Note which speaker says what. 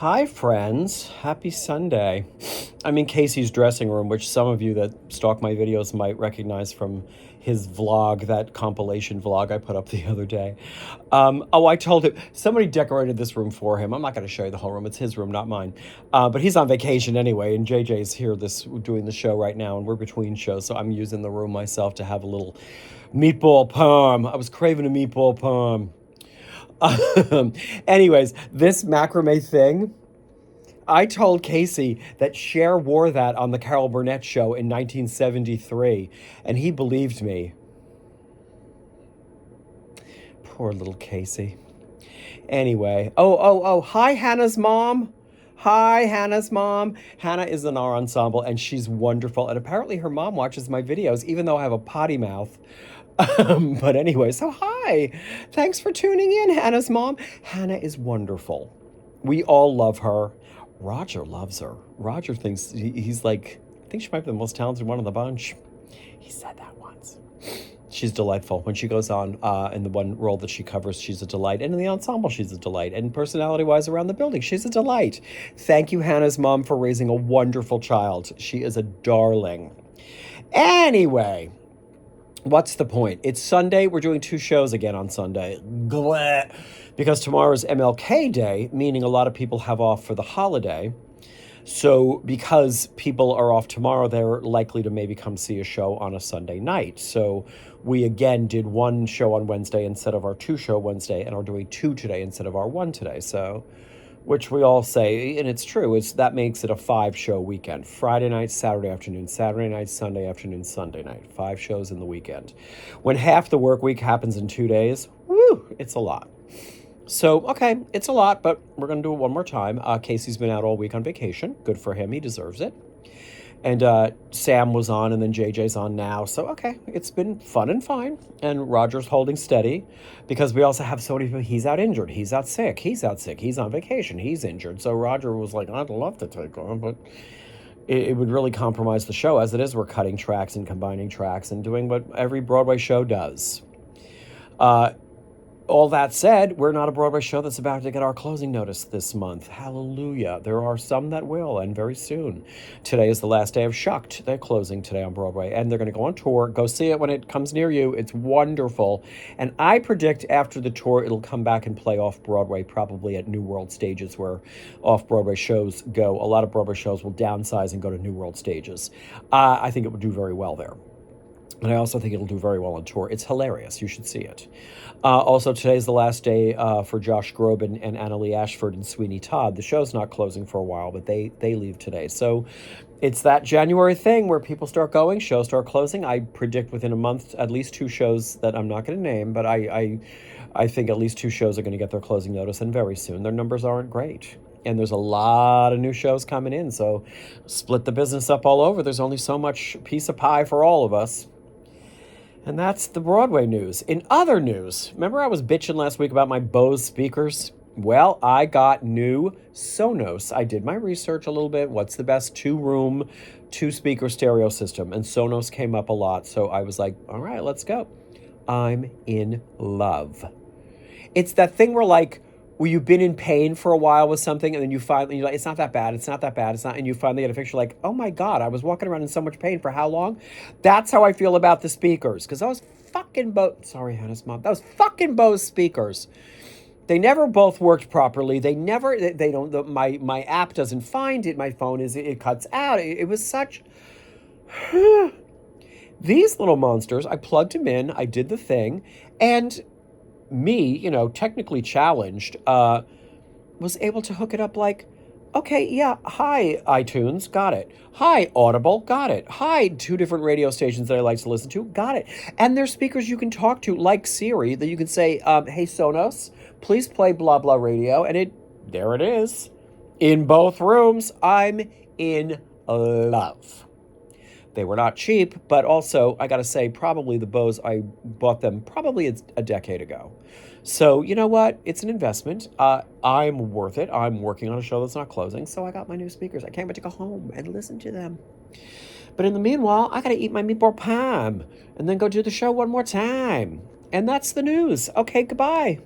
Speaker 1: Hi, friends. Happy Sunday. I'm in Casey's dressing room, which some of you that stalk my videos might recognize from his vlog, that compilation vlog I put up the other day. I told him somebody decorated this room for him. I'm not going to show you the whole room. It's his room, not mine. But he's on vacation anyway, and JJ's here doing the show right now, and we're between shows, so I'm using the room myself to have a little meatball parm. I was craving a meatball parm. Anyways, this macrame thing, I told Casey that Cher wore that on the Carol Burnett show in 1973, and he believed me. Poor little Casey. Anyway, hi, Hannah's mom. Hi, Hannah's mom. Hannah is in our ensemble, and she's wonderful. And apparently her mom watches my videos, even though I have a potty mouth. But anyway, so hi. Thanks for tuning in, Hannah's mom. Hannah is wonderful. We all love her. Roger loves her. Roger thinks he's like, I think she might be the most talented one of the bunch. He said that once. She's delightful. When she goes on in the one role that she covers, she's a delight. And in the ensemble, she's a delight. And personality-wise around the building, she's a delight. Thank you, Hannah's mom, for raising a wonderful child. She is a darling. Anyway, what's the point? It's Sunday. We're doing 2 shows again on Sunday. Blah. Because tomorrow's MLK Day, meaning a lot of people have off for the holiday. So because people are off tomorrow, they're likely to maybe come see a show on a Sunday night. So we again did 1 show on Wednesday instead of our 2-show Wednesday, and are doing 2 today instead of our 1 today. So, which we all say, and it's true, that makes it a 5-show weekend. Friday night, Saturday afternoon, Saturday night, Sunday afternoon, Sunday night. 5 shows in the weekend. When half the work week happens in 2 days, woo, it's a lot. So, okay, it's a lot, but we're going to do it one more time. Casey's been out all week on vacation. Good for him. He deserves it. And Sam was on, and then JJ's on now. So, okay, it's been fun and fine. And Roger's holding steady because we also have so many people. He's out injured. He's out sick. He's out sick. He's on vacation. He's injured. So Roger was like, I'd love to take on, but it would really compromise the show. As it is, we're cutting tracks and combining tracks and doing what every Broadway show does. All that said, we're not a Broadway show that's about to get our closing notice this month. Hallelujah. There are some that will, and very soon. Today is the last day of Shucked. They're closing today on Broadway, and they're going to go on tour. Go see it when it comes near you. It's wonderful. And I predict after the tour, it'll come back and play off-Broadway, probably at New World stages where off-Broadway shows go. A lot of Broadway shows will downsize and go to New World stages. I think it would do very well there. And I also think it'll do very well on tour. It's hilarious. You should see it. Also, today's the last day for Josh Groban and Annalee Ashford and Sweeney Todd. The show's not closing for a while, but they leave today. So it's that January thing where people start going, shows start closing. I predict within a month at least 2 shows that I'm not going to name, but I think at least 2 shows are going to get their closing notice, and very soon. Their numbers aren't great. And there's a lot of new shows coming in, so split the business up all over. There's only so much piece of pie for all of us. And that's the Broadway news. In other news, remember I was bitching last week about my Bose speakers? Well, I got new Sonos. I did my research a little bit. What's the best 2-room, 2-speaker stereo system? And Sonos came up a lot. So I was like, all right, let's go. I'm in love. It's that thing where you've been in pain for a while with something, and then you're like, it's not that bad, and you finally get a picture like, oh my God, I was walking around in so much pain for how long? That's how I feel about the speakers, because those fucking sorry, Hannah's mom, those fucking Bose speakers, they never both worked properly. They don't, my app doesn't find it, my phone it cuts out. It was such, these little monsters, I plugged them in, I did the thing, and me, technically challenged, was able to hook it up like, okay, yeah, hi, iTunes, got it. Hi, Audible, got it. Hi, 2 different radio stations that I like to listen to, got it. And there's speakers you can talk to, like Siri, that you can say, hey, Sonos, please play blah, blah radio, and there it is. In both rooms, I'm in love. They were not cheap, but also, I got to say, probably the Bose, I bought them probably a decade ago. So, you know what? It's an investment. I'm worth it. I'm working on a show that's not closing, so I got my new speakers. I can't wait to go home and listen to them. But in the meanwhile, I got to eat my meatball parm and then go do the show one more time. And that's the news. Okay, goodbye.